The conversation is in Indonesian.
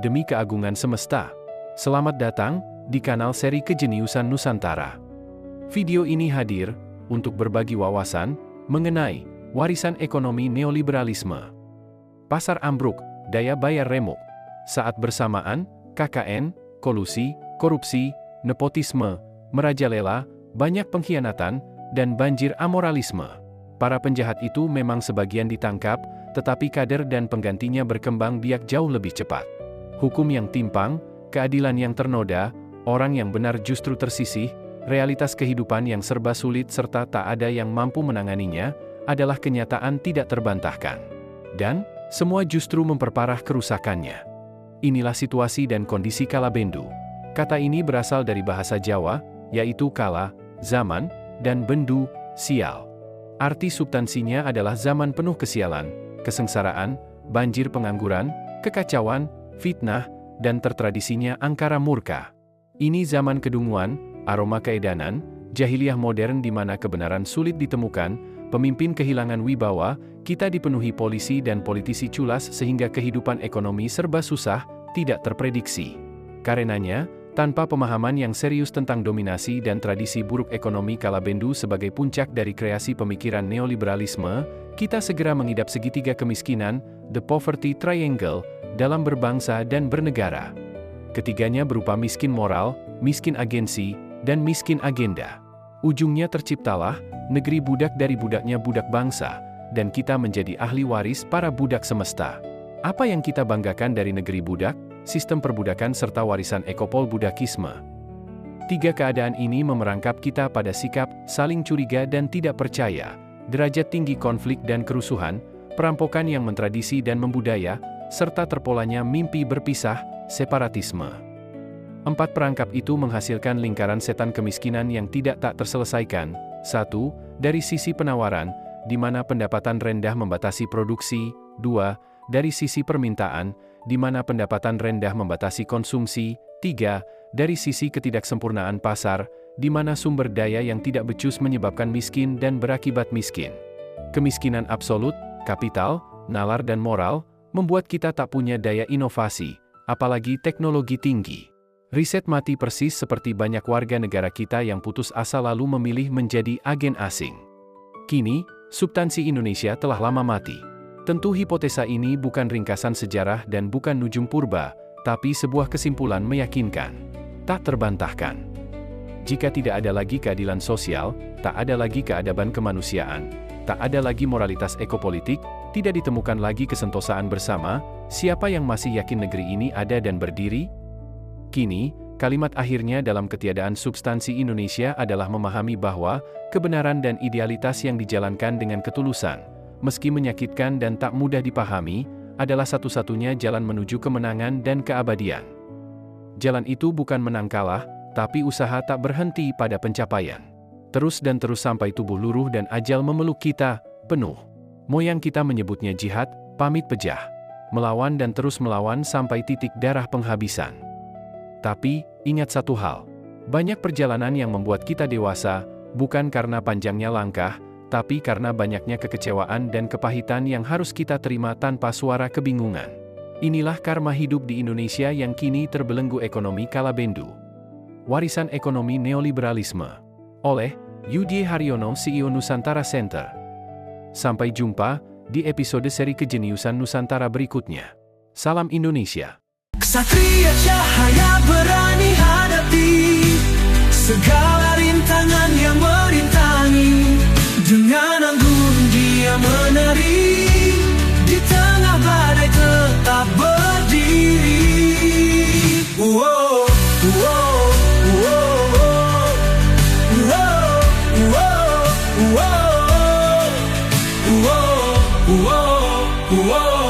demi keagungan semesta. Selamat datang di kanal seri Kejeniusan Nusantara. Video ini hadir untuk berbagi wawasan mengenai warisan ekonomi neoliberalisme. Pasar ambruk, daya bayar remuk. Saat bersamaan, KKN, kolusi, korupsi, nepotisme, merajalela, banyak pengkhianatan, dan banjir amoralisme. Para penjahat itu memang sebagian ditangkap, tetapi kader dan penggantinya berkembang biak jauh lebih cepat. Hukum yang timpang, keadilan yang ternoda, orang yang benar justru tersisih, realitas kehidupan yang serba sulit serta tak ada yang mampu menanganinya, adalah kenyataan tidak terbantahkan. Dan, semua justru memperparah kerusakannya. Inilah situasi dan kondisi kala bendu. Kata ini berasal dari bahasa Jawa, yaitu kala, zaman, dan bendu, sial. Arti substansinya adalah zaman penuh kesialan, kesengsaraan, banjir pengangguran, kekacauan, fitnah, dan tertradisinya angkara murka. Ini zaman kedunguan, aroma keedanan, jahiliyah modern di mana kebenaran sulit ditemukan, pemimpin kehilangan wibawa, kita dipenuhi polisi dan politisi culas sehingga kehidupan ekonomi serba susah, tidak terprediksi. Karenanya, tanpa pemahaman yang serius tentang dominasi dan tradisi buruk ekonomi kala bendu sebagai puncak dari kreasi pemikiran neoliberalisme, kita segera mengidap segitiga kemiskinan, the poverty triangle, dalam berbangsa dan bernegara. Ketiganya berupa miskin moral, miskin agensi, dan miskin agenda. Ujungnya terciptalah negeri budak dari budaknya budak bangsa, dan kita menjadi ahli waris para budak semesta. Apa yang kita banggakan dari negeri budak? Sistem perbudakan serta warisan ekopol budakisme. Tiga keadaan ini memerangkap kita pada sikap saling curiga dan tidak percaya, derajat tinggi konflik dan kerusuhan, perampokan yang mentradisi dan membudaya, serta terpolanya mimpi berpisah, separatisme. Empat perangkap itu menghasilkan lingkaran setan kemiskinan yang tidak tak terselesaikan. 1. Dari sisi penawaran, di mana pendapatan rendah membatasi produksi. 2. Dari sisi permintaan, di mana pendapatan rendah membatasi konsumsi. 3. Dari sisi ketidaksempurnaan pasar, di mana sumber daya yang tidak becus menyebabkan miskin dan berakibat miskin. Kemiskinan absolut, kapital, nalar dan moral, membuat kita tak punya daya inovasi, apalagi teknologi tinggi. Riset mati persis seperti banyak warga negara kita yang putus asa lalu memilih menjadi agen asing. Kini, substansi Indonesia telah lama mati. Tentu hipotesa ini bukan ringkasan sejarah dan bukan nujum purba, tapi sebuah kesimpulan meyakinkan. Tak terbantahkan. Jika tidak ada lagi keadilan sosial, tak ada lagi keadaban kemanusiaan, tak ada lagi moralitas ekopolitik, tidak ditemukan lagi kesentosaan bersama, siapa yang masih yakin negeri ini ada dan berdiri? Kini, kalimat akhirnya dalam ketiadaan substansi Indonesia adalah memahami bahwa kebenaran dan idealitas yang dijalankan dengan ketulusan, meski menyakitkan dan tak mudah dipahami, adalah satu-satunya jalan menuju kemenangan dan keabadian. Jalan itu bukan menang kalah, tapi usaha tak berhenti pada pencapaian. Terus dan terus sampai tubuh luruh dan ajal memeluk kita, penuh. Moyang kita menyebutnya jihad, pamit pejah. Melawan dan terus melawan sampai titik darah penghabisan. Tapi, ingat satu hal. Banyak perjalanan yang membuat kita dewasa, bukan karena panjangnya langkah, tapi karena banyaknya kekecewaan dan kepahitan yang harus kita terima tanpa suara kebingungan. Inilah karma hidup di Indonesia yang kini terbelenggu ekonomi kala bendu. Warisan ekonomi neoliberalisme. Oleh Yudi Haryono, CEO Nusantara Center. Sampai jumpa di episode seri Kejeniusan Nusantara berikutnya. Salam Indonesia. Ksatria cahaya berani hadapi segala rintangan yang merintangi. Dengan anggun dia menari, di tengah badai tetap berdiri. Wow, wow, wow, wow, wow, wow, wow, wow, wow.